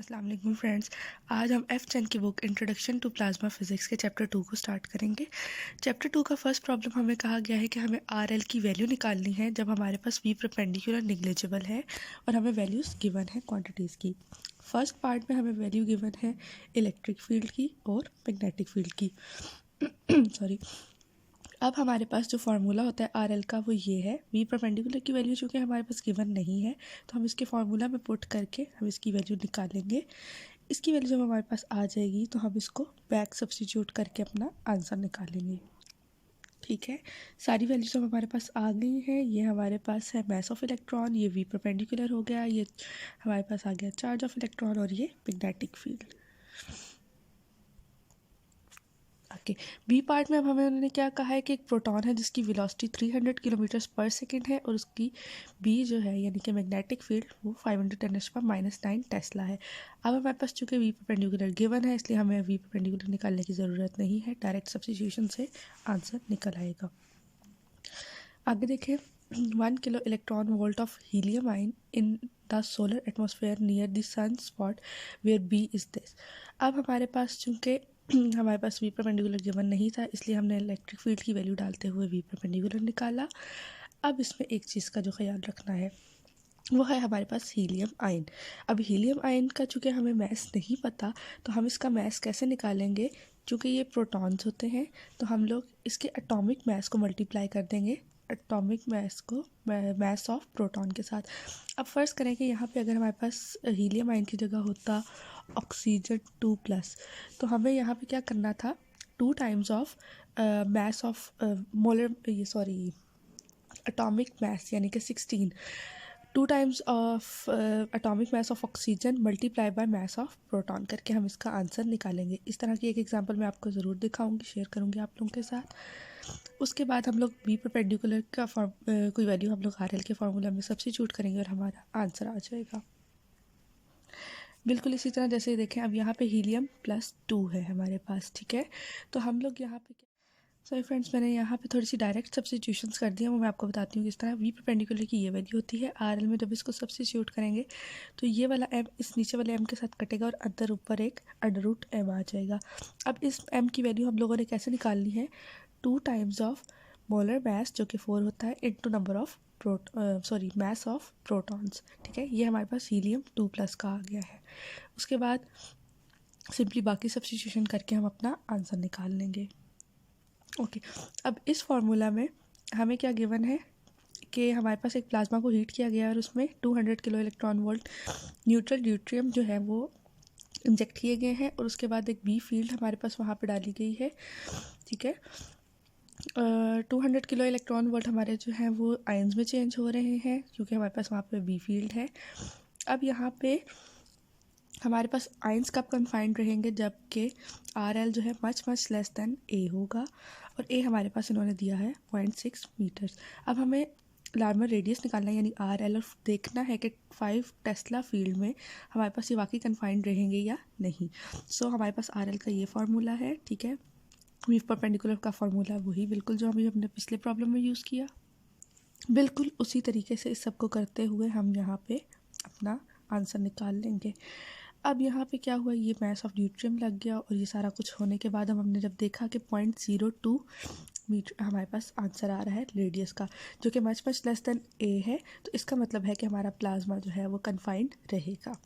अस्सलाम वालेकुम फ्रेंड्स। आज हम एफ चैन की book introduction to plasma physics के चैप्टर 2 को स्टार्ट करेंगे। चैप्टर 2 का फर्स्ट प्रॉब्लम हमें कहा गया है कि हमें आर एल की वैल्यू निकालनी है जब हमारे पास वी परपेंडिकुलर निग्लिजिबल है और हमें वैल्यूज़ गिवन है क्वांटिटीज़ की। फर्स्ट पार्ट में हमें वैल्यू गिवन है इलेक्ट्रिक फील्ड की और मैग्नेटिक फील्ड की सॉरी। अब हमारे पास जो फार्मूला होता है आर एल का वो ये है, वी परपेंडिकुलर की वैल्यू चूँकि हमारे पास गिवन नहीं है तो हम इसके फार्मूला में पुट करके हम इसकी वैल्यू निकालेंगे। इसकी वैल्यू जब हमारे पास आ जाएगी तो हम इसको बैक सब्स्टिट्यूट करके अपना आंसर निकालेंगे। ठीक है, सारी वैल्यूज जब हमारे पास आ गई हैं, ये हमारे पास है मास ऑफ इलेक्ट्रॉन, ये वी परपेंडिकुलर हो गया, ये हमारे पास आ गया चार्ज ऑफ इलेक्ट्रॉन और ये magnetic field. Okay, B part में अब हमें उन्होंने क्या कहा है कि एक प्रोटॉन है जिसकी वेलोसिटी 300 किलोमीटर पर सेकेंड है और उसकी बी जो है यानी कि मैग्नेटिक फील्ड वो 5×10⁻⁹ टेस्ला है। अब हमारे पास चूँकि वी परपेंडिकुलर गिवन है इसलिए हमें वी परपेंडिकुलर निकालने की ज़रूरत नहीं है, डायरेक्ट सब्स्टिट्यूशन से आंसर निकल आएगा। आगे देखें, 1 kilo electron volt of helium ion in the solar atmosphere near the sun spot where B is this. अब हमारे पास चूँकि हमारे पास वी परपेंडिकुलर गिवन नहीं था इसलिए हमने इलेक्ट्रिक फील्ड की वैल्यू डालते हुए वी परपेंडिकुलर निकाला। अब इसमें एक चीज़ का जो ख्याल रखना है वो है हमारे पास हीलियम आयन। अब हीलियम आयन का चूँकि हमें मैस नहीं पता तो हम इसका मैस कैसे निकालेंगे। चूँकि ये प्रोटॉन्स होते हैं तो हम लोग इसके एटॉमिक मैस को मल्टीप्लाई कर देंगे एटॉमिक मैस को मैस ऑफ प्रोटॉन के साथ। अब फ़र्ज़ करें कि यहाँ पे अगर हमारे पास हीलियम आयन की जगह होता ऑक्सीजन 2+ तो हमें यहाँ पे क्या करना था 2 times of mass of molar atomic mass यानी कि 16 2 times of atomic mass of oxygen multiply by mass of proton करके हम इसका आंसर निकालेंगे। इस तरह की एक एग्जांपल मैं आपको ज़रूर दिखाऊंगी, शेयर करूंगी आप लोगों के साथ। उसके बाद हम लोग बी परपेंडिकुलर का कोई वैल्यू हम लोग आर एल के फार्मूला में सब्स्टिट्यूट करेंगे और हमारा आंसर आ जाएगा। बिल्कुल इसी तरह जैसे देखें अब यहाँ पे हीलियम +2 है हमारे पास। ठीक है, तो हम लोग यहाँ पे सॉरी फ्रेंड्स, मैंने यहाँ पे थोड़ी सी डायरेक्ट सब्स्टिट्यूशंस कर दी है, वो मैं आपको बताती हूँ किस तरह। वी परपेंडिकुलर की ये वैल्यू होती है, आर एल में जब इसको सब्स्टिट्यूट करेंगे तो ये वाला एम इस नीचे वाले एम के साथ कटेगा और अंदर ऊपर एक √m आ जाएगा। अब इस एम की वैल्यू हम लोगों ने कैसे निकालनी है 2 टाइम्स ऑफ मोलर मैस जो कि 4 होता है into number of mass of protons. ठीक है, ये हमारे पास हीलियम 2+ का आ गया है। उसके बाद सिंपली बाकी सब्स्टिट्यूशन करके हम अपना आंसर निकाल लेंगे। ओके, अब इस फार्मूला में हमें क्या गिवन है कि हमारे पास एक प्लाज्मा को हीट किया गया और उसमें 200 kilo electron volt neutral deuterium जो है वो इंजेक्ट किए गए हैं और उसके बाद एक बी फील्ड हमारे पास वहाँ पे डाली गई है। ठीक है, 200 किलो इलेक्ट्रॉन वोल्ट हमारे जो हैं वो आयंस में चेंज हो रहे हैं क्योंकि हमारे पास वहाँ पे बी फील्ड है। अब यहाँ पे हमारे पास आयंस कब कन्फाइंड रहेंगे जबकि आर एल जो है मच लेस देन ए होगा और ए हमारे पास इन्होंने दिया है 0.6 मीटर्स। अब हमें लार्मर रेडियस निकालना है यानी आर एल और देखना है कि 5 टेस्ला फील्ड में हमारे पास ये वाकई कन्फाइंड रहेंगे या नहीं। सो हमारे पास आर एल का ये फार्मूला है। ठीक है, वी परपेंडिकुलर का फार्मूला वही बिल्कुल जो अभी हमने पिछले प्रॉब्लम में यूज़ किया, बिल्कुल उसी तरीके से इस सबको करते हुए हम यहाँ पे अपना आंसर निकाल लेंगे। अब यहाँ पे क्या हुआ, ये मैस ऑफ ड्यूट्रियम लग गया और ये सारा कुछ होने के बाद हमने जब देखा कि 0.02 मीटर हमारे पास आंसर आ रहा है रेडियस का जो कि मच लेस देन ए है, तो इसका मतलब है कि हमारा प्लाज्मा जो है वो कन्फाइंड रहेगा।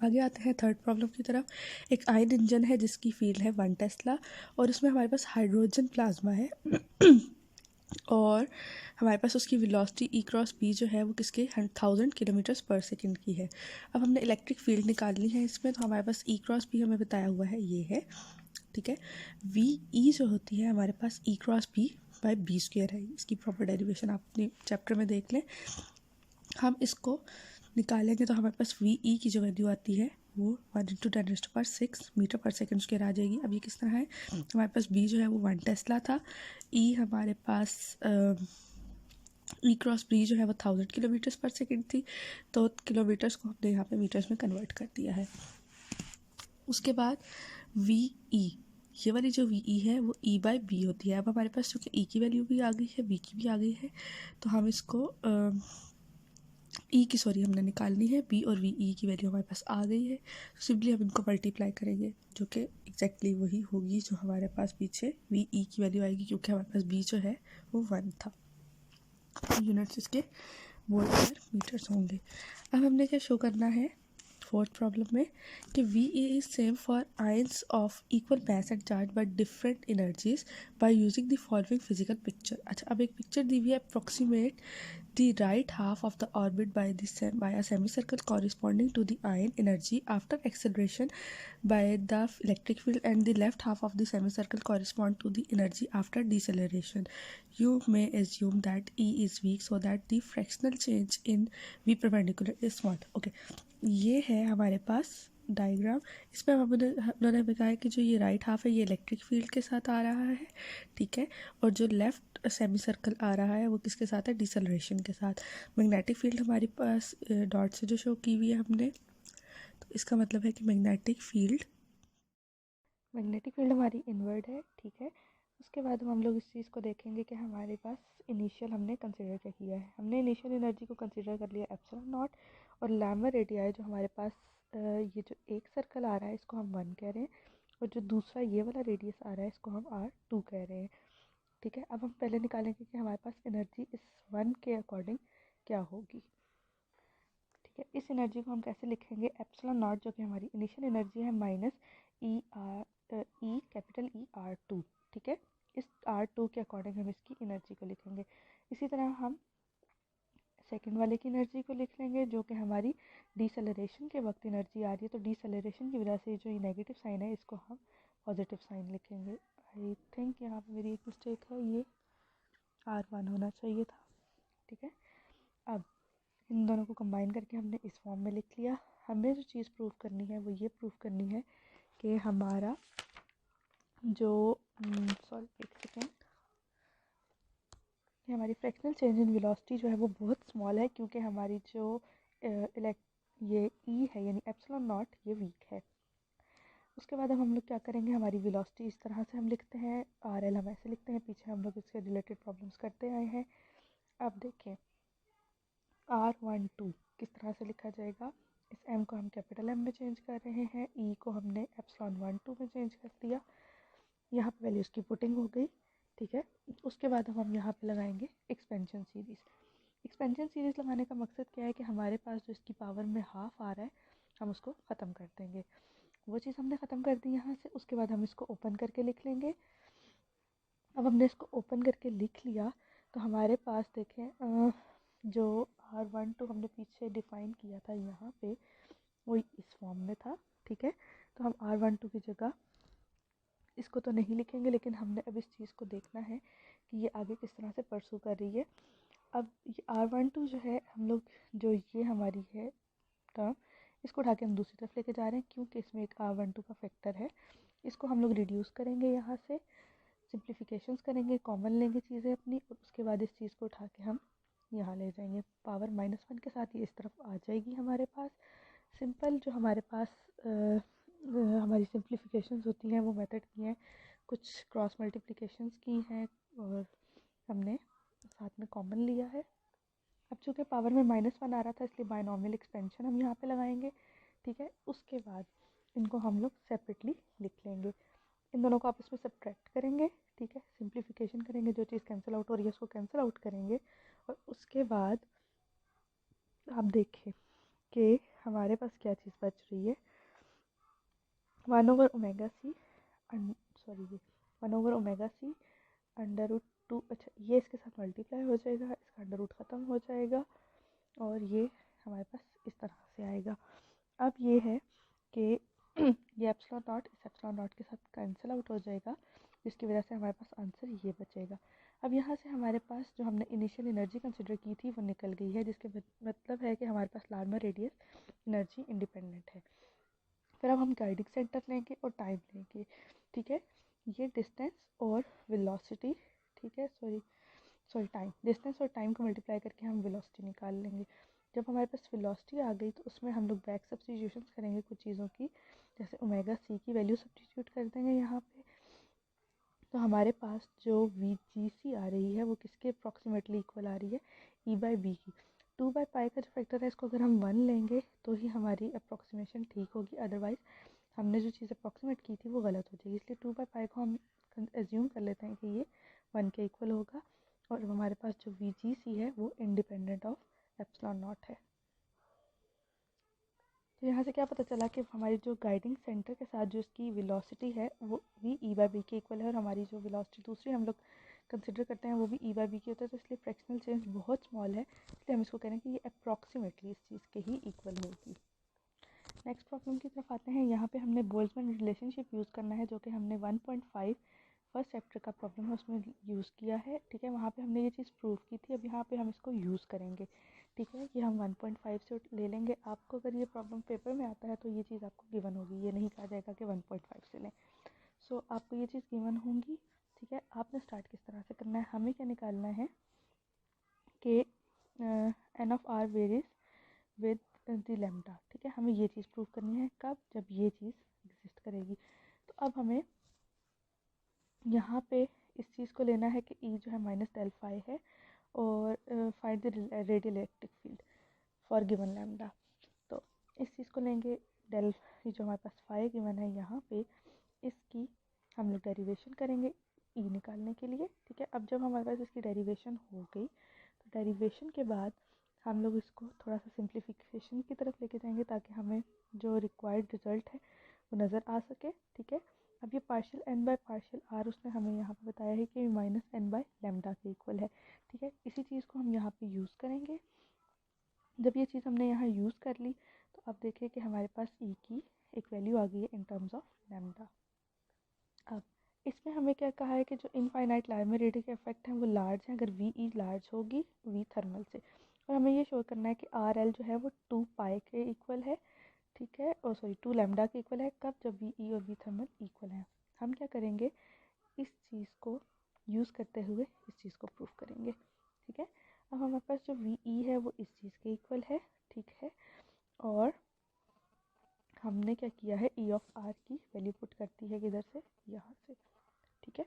आगे आते हैं थर्ड प्रॉब्लम की तरफ। एक आयन इंजन है जिसकी फील्ड है 1 टेस्ला और उसमें हमारे पास हाइड्रोजन प्लाज्मा है और हमारे पास उसकी वेलोसिटी E×B जो है वो किसके 1000 किलोमीटर पर सेकेंड की है। अब हमने इलेक्ट्रिक फील्ड निकालनी है इसमें, तो हमारे पास E×B हमें बताया हुआ है ये है। ठीक है, VE जो होती है हमारे पास E×B/B² है। इसकी प्रॉपर डेरिवेशन आप अपने चैप्टर में देख लें। हम इसको निकालेंगे तो हमारे पास VE की जो वैल्यू आती है वो 1×10⁶ मीटर पर सेकेंड स्क्वायर आ जाएगी। अब ये किस तरह है, हमारे पास B जो है वो 1 टेस्ला था, E हमारे पास E×B जो है वो 1000 किलोमीटर्स पर सेकेंड थी, तो किलोमीटर्स को हमने यहाँ पे मीटर्स में कन्वर्ट कर दिया है। उसके बाद VE, ये वाली जो VE है वो E/B होती है। अब हमारे पास चूँकि E की वैल्यू भी आ गई है B की भी आ गई है तो हम इसको ई की सॉरी हमने निकालनी है, बी और वी ई की वैल्यू हमारे पास आ गई है। तो सिंपली हम इनको मल्टीप्लाई करेंगे जो कि एग्जैक्टली वही होगी जो हमारे पास पीछे वी ई की वैल्यू आएगी, क्योंकि हमारे पास बी जो है वो 1 था। यूनिट्स इसके वोल्ट पर मीटर्स होंगे। अब हमने क्या शो करना है फोर्थ प्रॉब्लम में कि V A is same for ions of equal mass and charge but different energies by using the following physical picture. अच्छा, अब एक पिक्चर दी हुई है, approximate the right half of the orbit by a semicircle corresponding to the ion energy after acceleration by the electric field, and the left half of the semicircle correspond to the energy after deceleration. You may assume that E is weak so that the fractional change in V perpendicular is small. Okay, ये है हमारे पास diagram. इसमें उन्होंने कहा है कि जो ये राइट हाफ है ये इलेक्ट्रिक फील्ड के साथ आ रहा है, ठीक है, और जो लेफ्ट सेमी सर्कल आ रहा है वो किसके साथ है, डिसलरेशन के साथ। मैग्नेटिक फील्ड हमारे पास डॉट से जो शो की हुई है हमने, तो इसका मतलब है कि मैग्नेटिक फील्ड हमारी इनवर्ड है, ठीक है। उसके बाद हम लोग इस चीज़ को देखेंगे कि हमारे पास इनिशियल हमने कंसिडर क्या किया है। हमने इनिशियल एनर्जी को कंसिडर कर लिया एप्सिलॉन नॉट, और लैम्बडा रेडियाई जो हमारे पास ये जो एक सर्कल आ रहा है इसको हम 1 कह रहे हैं, और जो दूसरा ये वाला रेडियस आ रहा है इसको हम R2 कह रहे हैं, ठीक है। अब हम पहले निकालेंगे कि हमारे पास एनर्जी इस 1 के अकॉर्डिंग क्या होगी, ठीक है। इस एनर्जी को हम कैसे लिखेंगे, एप्सिलॉन नॉट जो कि हमारी इनिशियल एनर्जी है माइनस कैपिटल ई R2, ठीक है। इस R2 के अकॉर्डिंग हम इसकी एनर्जी को लिखेंगे। इसी तरह हम सेकंड वाले की एनर्जी को लिख लेंगे जो कि हमारी डिसेलरेशन के वक्त एनर्जी आ रही है, तो डिसेलरेशन की वजह से जो ये नेगेटिव साइन है इसको हम पॉजिटिव साइन लिखेंगे। आई थिंक यहाँ पे मेरी एक मिस्टेक है, ये R1 होना चाहिए था, ठीक है। अब इन दोनों को कंबाइन करके हमने इस फॉर्म में लिख लिया। हमें जो चीज़ प्रूव करनी है वो ये प्रूव करनी है कि हमारा जो सॉरी एक सेकेंड, हमारी फ्रैक्शनल चेंज इन वेलोसिटी जो है वो बहुत स्मॉल है, क्योंकि हमारी जो ये ई है यानी एप्सिलॉन नॉट ये वीक है। उसके बाद अब हम लोग क्या करेंगे, हमारी वेलोसिटी इस तरह से हम लिखते हैं, आर एल हम ऐसे लिखते हैं, पीछे हम लोग इसके रिलेटेड प्रॉब्लम्स करते आए हैं। अब देखें R12 किस तरह से लिखा जाएगा, इस M को हम कैपिटल M में चेंज कर रहे हैं, E को हमने एप्सिलॉन 1 2 में चेंज कर दिया, यहाँ पे वैल्यूज़ की पुटिंग हो गई, ठीक है। उसके बाद हम यहाँ पे लगाएंगे एक्सपेंशन सीरीज़। एक्सपेंशन सीरीज़ लगाने का मकसद क्या है कि हमारे पास जो इसकी पावर में हाफ आ रहा है हम उसको ख़त्म कर देंगे, वो चीज़ हमने ख़त्म कर दी यहाँ से। उसके बाद हम इसको ओपन करके लिख लेंगे। अब हमने इसको ओपन करके लिख लिया तो हमारे पास देखें जो R12 हमने पीछे डिफ़ाइन किया था यहाँ पे वो इस फॉर्म में था, ठीक है। तो हम R12 की जगह इसको तो नहीं लिखेंगे, लेकिन हमने अब इस चीज़ को देखना है कि ये आगे किस तरह से परसू कर रही है। अब ये R12 जो है हम लोग जो ये हमारी है टर्म इसको उठा के हम दूसरी तरफ लेके जा रहे हैं, क्योंकि इसमें एक R12 का फैक्टर है। इसको हम लोग रिड्यूस करेंगे, यहाँ से सिंप्लीफिकेशंस करेंगे, कॉमन लेंगे चीज़ें अपनी, और उसके बाद इस चीज़ को उठा के हम यहाँ ले जाएंगे। पावर -1 के साथ ये इस तरफ आ जाएगी हमारे पास। सिंपल जो हमारे पास हमारी सिंप्लीफिकेशंस होती हैं वो मेथड की हैं, कुछ क्रॉस मल्टीप्लिकेशंस की हैं, और हमने साथ में कॉमन लिया है। अब चूँकि पावर में -1 आ रहा था इसलिए बायनॉमियल एक्सपेंशन हम यहाँ पे लगाएंगे, ठीक है। उसके बाद इनको हम लोग सेपरेटली लिख लेंगे, इन दोनों को आपस में सब्ट्रैक्ट करेंगे, ठीक है। सिंप्लीफिकेशन करेंगे, जो चीज़ कैंसिल आउट हो रही है उसको कैंसिल आउट करेंगे, और उसके बाद आप देखें कि हमारे पास क्या चीज़ बच रही है, 1/ओमेगा सी सॉरी 1/ओमेगा सी √2। अच्छा, ये इसके साथ मल्टीप्लाई हो जाएगा, इसका अंडर रूट ख़त्म हो जाएगा और ये हमारे पास इस तरह से आएगा। अब ये है कि ये एप्सिलॉन नॉट इस एप्सिलॉन नॉट के साथ कैंसिल आउट हो जाएगा, जिसकी वजह से हमारे पास आंसर ये बचेगा। अब यहाँ से हमारे पास जो हमने इनिशियल एनर्जी कंसिडर की थी वो निकल गई है, जिसके मतलब है कि हमारे पास लार्मर रेडियस एनर्जी इंडिपेंडेंट है। फिर अब हम गाइडिंग सेंटर लेंगे और टाइम लेंगे, ठीक है। ये डिस्टेंस और वेलोसिटी, ठीक है, सॉरी टाइम, डिस्टेंस और टाइम को मल्टीप्लाई करके हम वेलोसिटी निकाल लेंगे। जब हमारे पास वेलोसिटी आ गई तो उसमें हम लोग बैक सब्स्टिट्यूशंस करेंगे कुछ चीज़ों की, जैसे ओमेगा सी की वैल्यू सब्स्टिट्यूट कर देंगे यहाँ पे। तो हमारे पास जो वी जी सी आ रही है वो किसके अप्रॉक्सीमेटली इक्वल आ रही है, ई बाई बी की। 2/पाई का जो फैक्टर है इसको अगर हम 1 लेंगे तो ही हमारी अप्रॉक्सीमेशन ठीक होगी, अदरवाइज़ हमने जो चीज़ अप्रॉक्सीमेट की थी वो गलत हो जाएगी। इसलिए 2/पाई को हम एज्यूम कर लेते हैं कि ये 1 के इक्वल होगा और हमारे पास जो VGC है वो इंडिपेंडेंट ऑफ एप्सिलॉन नॉट है। तो यहाँ से क्या पता चला कि हमारी जो गाइडिंग सेंटर के साथ जो इसकी वेलोसिटी है वो भी E/B के इक्वल है और हमारी जो वेलोसिटी दूसरी हम लोग कंसिडर करते हैं वो भी E/B की होता है। तो इसलिए फ्रैक्शनल चेंज बहुत स्मॉल है, इसलिए हम इसको कह रहे हैं कि ये अप्रॉक्सीमेटली इस चीज़ के ही इक्वल होगी। नेक्स्ट प्रॉब्लम की तरफ आते हैं। यहाँ पे हमने बोल्ट्जमैन रिलेशनशिप यूज़ करना है जो कि हमने 1.5 फर्स्ट चैप्टर का प्रॉब्लम है उसमें यूज़ किया है। ठीक है, वहाँ पे हमने ये चीज़ प्रूव की थी, अब यहाँ पे हम इसको यूज़ करेंगे। ठीक है, कि हम 1.5 से ले लेंगे। आपको अगर ये प्रॉब्लम पेपर में आता है तो ये चीज़ आपको गिवन होगी, ये नहीं कहा जाएगा कि 1.5 से लें। सो आपको ये चीज़ गिवन होंगी। ठीक है, आपने स्टार्ट किस तरह से करना है, हमें क्या निकालना है कि n of r varies with the lambda. ठीक है, हमें ये चीज़ प्रूव करनी है, कब, जब ये चीज़ एग्जिस्ट करेगी। तो अब हमें यहाँ पे इस चीज़ को लेना है कि E जो है -del phi है और find the radial electric field for given lambda. तो इस चीज़ को लेंगे डेल, जो हमारे पास फाई गिवन है यहाँ पे, इसकी हम लोग डेरिवेशन करेंगे E निकालने के लिए। ठीक है, अब जब हमारे पास इसकी डेरिवेशन हो गई तो डेरिवेशन के बाद हम लोग इसको थोड़ा सा सिंप्लीफिकेशन की तरफ लेके जाएंगे ताकि हमें जो रिक्वायर्ड रिजल्ट है वो नज़र आ सके। ठीक है, अब ये partial n by partial r उसने हमें यहाँ पे बताया है कि -n बाय लैम्डा के इक्वल है। ठीक है, इसी चीज़ को हम यहाँ पे यूज़ करेंगे। जब ये चीज़ हमने यहाँ यूज़ कर ली तो अब देखिए कि हमारे पास E की एक वैल्यू आ गई है इन टर्म्स ऑफ लैम्डा। अब इसमें हमें क्या कहा है कि जो इनफाइनाइट लाइमर रेडियस के इफेक्ट हैं वो लार्ज हैं अगर VE लार्ज होगी V थर्मल से, और हमें ये शो करना है कि RL जो है वो 2 पाई के इक्वल है। ठीक है, और सॉरी 2 लैम्डा के इक्वल है, कब, जब VE और V थर्मल इक्वल है। हम क्या करेंगे, इस चीज़ को यूज़ करते हुए इस चीज़ को प्रूफ करेंगे। ठीक है, अब हमारे पास जो VE है वो इस चीज़ के इक्वल है। ठीक है, और हमने क्या किया है, E ऑफ R की वैल्यू पुट करती है किधर से, यहाँ से। ठीक है,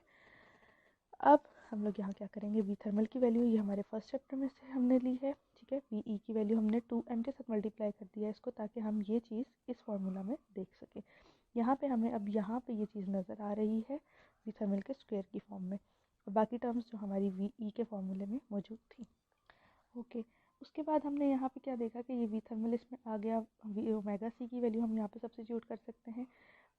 अब हम लोग यहाँ क्या करेंगे, V थर्मल की वैल्यू ये हमारे फर्स्ट चैप्टर में से हमने ली है। ठीक है, VE की वैल्यू हमने 2m के साथ मल्टीप्लाई कर दिया है इसको, ताकि हम ये चीज़ इस फॉर्मूला में देख सकें। यहाँ पे हमें अब यहाँ पे ये चीज़ नज़र आ रही है V थर्मल के स्क्वायर की फॉर्म में, और बाकी टर्म्स जो हमारी VE के फॉर्मूले में मौजूद थी। ओके, उसके बाद हमने यहाँ पे क्या देखा कि ये V थर्मल इसमें आ गया, ओमेगा C की वैल्यू हम यहाँ पे सब्स्टिट्यूट कर सकते हैं।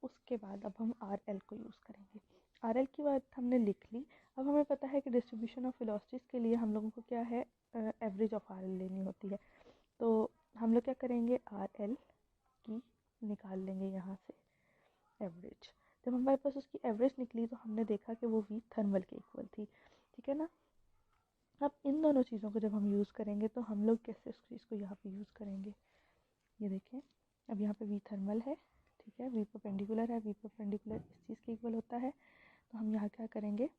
उसके बाद अब हम RL को यूज़ करेंगे। RL की बात हमने लिख ली। अब हमें पता है कि डिस्ट्रीब्यूशन ऑफ वेलोसिटीज़ के लिए हम लोगों को क्या है, एवरेज ऑफ RL लेनी होती है। तो हम लोग क्या करेंगे, RL की निकाल लेंगे यहाँ से एवरेज। जब हमारे पास उसकी एवरेज निकली तो हमने देखा कि वो V थर्मल के इक्वल थी। ठीक है ना, अब इन दोनों चीज़ों को जब हम यूज़ करेंगे तो हम लोग कैसे उस चीज़ को यहाँ पे यूज़ करेंगे, ये देखें। अब यहाँ पे V थर्मल है, ठीक है, V परपेंडिकुलर है, V परपेंडिकुलर इस चीज़ के इक्वल होता है। तो हम यहाँ क्या करेंगे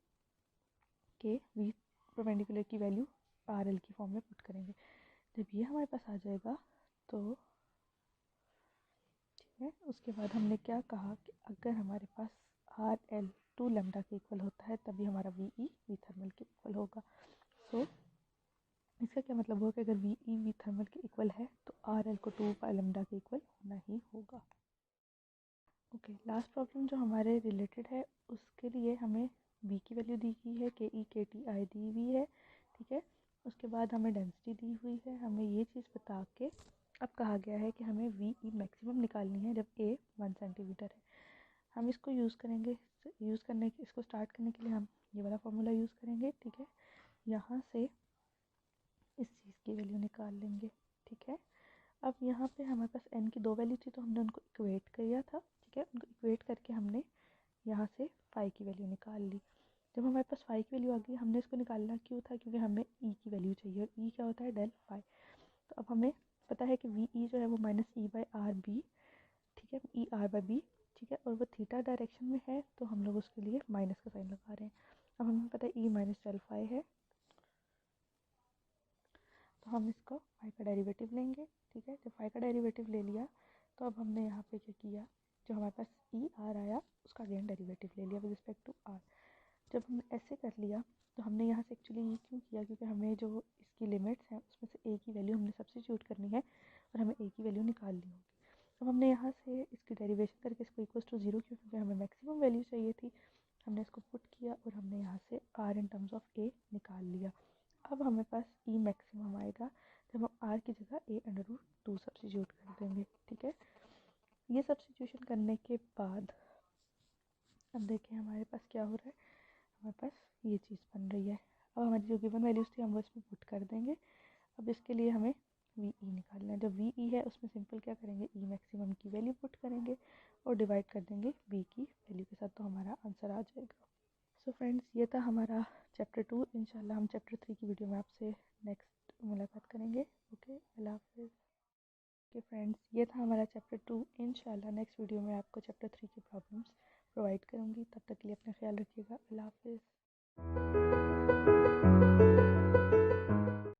कि V परपेंडिकुलर की वैल्यू RL की फॉर्म में पुट करेंगे। जब ये हमारे पास आ जाएगा तो ठीक है, उसके बाद हमने क्या कहा कि अगर हमारे पास RL 2 लैम्डा के इक्वल होता है तभी हमारा VE V थर्मल के इक्वल होगा। सो इसका क्या मतलब हुआ कि अगर VE V थर्मल के इक्वल है तो RL को 2 पाई लैम्डा के इक्वल होना ही होगा। ओके, लास्ट प्रॉब्लम जो हमारे रिलेटेड है उसके लिए हमें V की वैल्यू दी गई है, KE KTI दी हुई है। ठीक है, उसके बाद हमें डेंसिटी दी हुई है। हमें ये चीज़ बता के अब कहा गया है कि हमें VE मैक्सिमम निकालनी है जब A 1 सेंटीमीटर है। हम इसको यूज़ करेंगे, इसको स्टार्ट करने के लिए हम ये वाला फार्मूला यूज़ करेंगे। ठीक है, यहाँ से इस चीज़ की वैल्यू निकाल लेंगे। ठीक है, अब यहाँ पे हमारे पास n की 2 वैल्यू थी तो हमने उनको इक्वेट किया था। ठीक है, उनको इक्वेट करके हमने यहाँ से फाई की वैल्यू निकाल ली। जब हमारे पास फाई की वैल्यू आ गई, हमने इसको निकालना क्यों था, क्योंकि हमें ई की वैल्यू चाहिए, और ई क्या होता है, डेल फाई। तो अब हमें पता है कि वी ई जो है वो -E/RB, ठीक है, E/R/B। ठीक है, और वो थीटा डायरेक्शन में है तो हम लोग उसके लिए माइनस का साइन लगा रहे हैं। अब हमें पता है E - del phi है, तो हम इसको फाई का डेरिवेटिव लेंगे। ठीक है, जब फाई का डेरिवेटिव ले लिया तो अब हमने यहाँ पे क्या किया, जो हमारे पास E R आया उसका अगेन डेरिवेटिव ले लिया विद रिस्पेक्ट टू R। जब हमने ऐसे कर लिया तो हमने यहाँ से एक्चुअली ये क्यों किया, क्योंकि हमें जो इसकी लिमिट्स हैं उसमें से ए की वैल्यू हमने सब्स्टिट्यूट करनी है और हमें ए की वैल्यू निकालनी होगी। अब हमने यहाँ से इसकी डेरिवेशन करके इसको इक्वल्स टू 0 क्यों, क्योंकि हमें मैक्सिमम वैल्यू चाहिए थी। हमने इसको पुट किया और हमने यहाँ से आर इन टर्म्स ऑफ ए निकाल लिया। अब हमें पास ई मैक्सिमम आएगा जब हम आर की जगह a√2 सब्स्टिट्यूट कर देंगे। ठीक है, ये सब्स्टिट्यूशन करने के बाद अब देखें हमारे पास क्या हो रहा है। हमारे पास ये चीज़ बन रही है। अब हमारी जो गिवन वैल्यूज़ थी हम वो इसमें पुट कर देंगे। अब इसके लिए हमें वी ई निकालना है। जब वी ई है उसमें सिंपल क्या करेंगे, ई मैक्सिमम की वैल्यू पुट करेंगे और डिवाइड कर देंगे बी की वैल्यू के साथ, तो हमारा आंसर आ जाएगा। सो फ्रेंड्स, ये था हमारा चैप्टर 2। इंशाल्लाह हम चैप्टर 3 की वीडियो में आपसे नेक्स्ट मुलाकात करेंगे। ओके, अल्लाह हाफिज़। ओके फ्रेंड्स, ये था हमारा चैप्टर 2। इंशाल्लाह नेक्स्ट वीडियो में आपको चैप्टर 3 की प्रॉब्लम्स प्रोवाइड करूँगी। तब तक के लिए अपना ख्याल रखिएगा। अल्लाह हाफिज़।